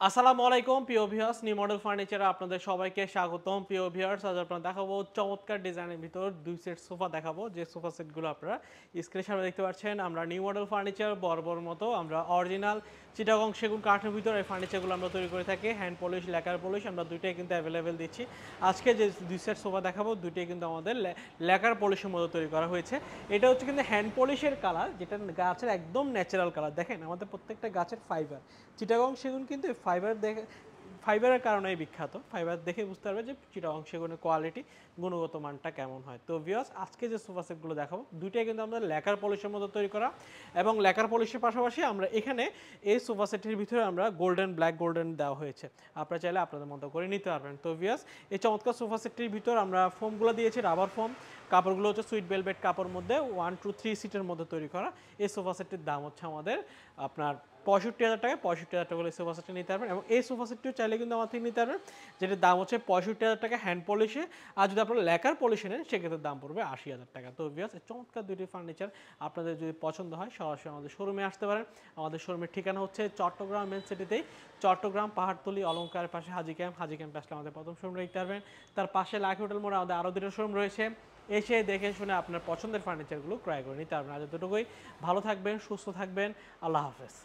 আসসালামু আলাইকুম প্রিয় ভিউয়ার্স, নিউ মডেল ফার্নিচারে আপনাদের সবাইকে স্বাগতম। প্রিয় ভিউয়ার্স, আজ আপনারা দেখাবো চমৎকার ডিজাইনের ভিতর দুই সেট সোফা দেখাবো, যে সোফা সেটগুলো আপনারা স্ক্রিনের সামনে দেখতে পাচ্ছেন। আমরা নিউ মডেল ফার্নিচার বরাবর মতো আমরা অরিজিনাল চিটাগং সেগুন কাঠের ভিতর এই ফার্নিচারগুলো আমরা তৈরি করে থাকি। হ্যান্ড পলিশ, লেকার পলিশ আমরা দুইটাই কিন্তু অ্যাভেলেবেল দিচ্ছি। আজকে যে দুই সেট সোফা দেখাবো দুইটাই কিন্তু আমাদের লেকার পলিশের মতো তৈরি করা হয়েছে। এটা হচ্ছে কিন্তু হ্যান্ড পলিশের কালার, যেটা গাছের একদম ন্যাচারাল কালার। দেখেন আমাদের প্রত্যেকটা গাছের ফাইবার, চিটাগং সেগুন কিন্তু ফাইবার দেখে, ফাইবারের কারণেই বিখ্যাত। ফাইবার দেখে বুঝতে পারবে যে চিটাগং সেগুনের কোয়ালিটি, গুণগত মানটা কেমন হয়। তো ভিউয়ার্স, আজকে যে সোফা সেটগুলো দেখাবো দুইটাই কিন্তু আমাদের লেকার পলিশের মতো তৈরি করা, এবং লেকার পলিশের পাশাপাশি আমরা এখানে এই সোফা সেটের ভিতরে আমরা গোল্ডেন, ব্ল্যাক গোল্ডেন দেওয়া হয়েছে। আপনারা চাইলে আপনাদের মতো করে নিতে পারবেন। তো ভিউয়ার্স, এই চমৎকার সোফা সেটটির ভিতর আমরা ফোমগুলো দিয়েছি রাবার ফোম। কাপড়গুলো হচ্ছে সুইট ভেলভেট কাপড় মধ্যে 1 2 3 সিটের মধ্যে তৈরি করা। এই সোফা সেটটির দাম হচ্ছে আমাদের আপনার 65,000 টাকায়। 65,000 টাকা করে সোফা সেটটি নিতে পারবেন, এবং এই সোফা সেটটিও চাইলে কিন্তু আমার থেকে নিতে পারবেন, যেটার দাম হচ্ছে 65,000 টাকা হ্যান্ড পলিশে। আর যদি আপনারা লেকার পলিশে নেন সেক্ষেত্রে দাম পড়বে 80,000 টাকা। তো ভিউয়ার্স, চমৎকার দুইটি ফার্নিচার আপনাদের যদি পছন্দ হয় সরাসরি আমাদের শোরুমে আসতে পারেন। আমাদের শোরুমের ঠিকানা হচ্ছে চট্টগ্রাম মেন সিটিতেই, চট্টগ্রাম পাহাড়তলি অলংকারের পাশে হাজি ক্যাম্প। হাজি ক্যাম্পে আসলে আমাদের প্রথম শোরুম দেখতে পারবেন। তার পাশে লাকি হোটেল মোড়ে আমাদের আরও দুটো শোরুম রয়েছে। এসে দেখে শুনে আপনার পছন্দের ফার্নিচারগুলো ক্রয় করে নিতে পারবেন। আজ দুটোই ভালো থাকবেন, সুস্থ থাকবেন। আল্লাহ হাফেজ।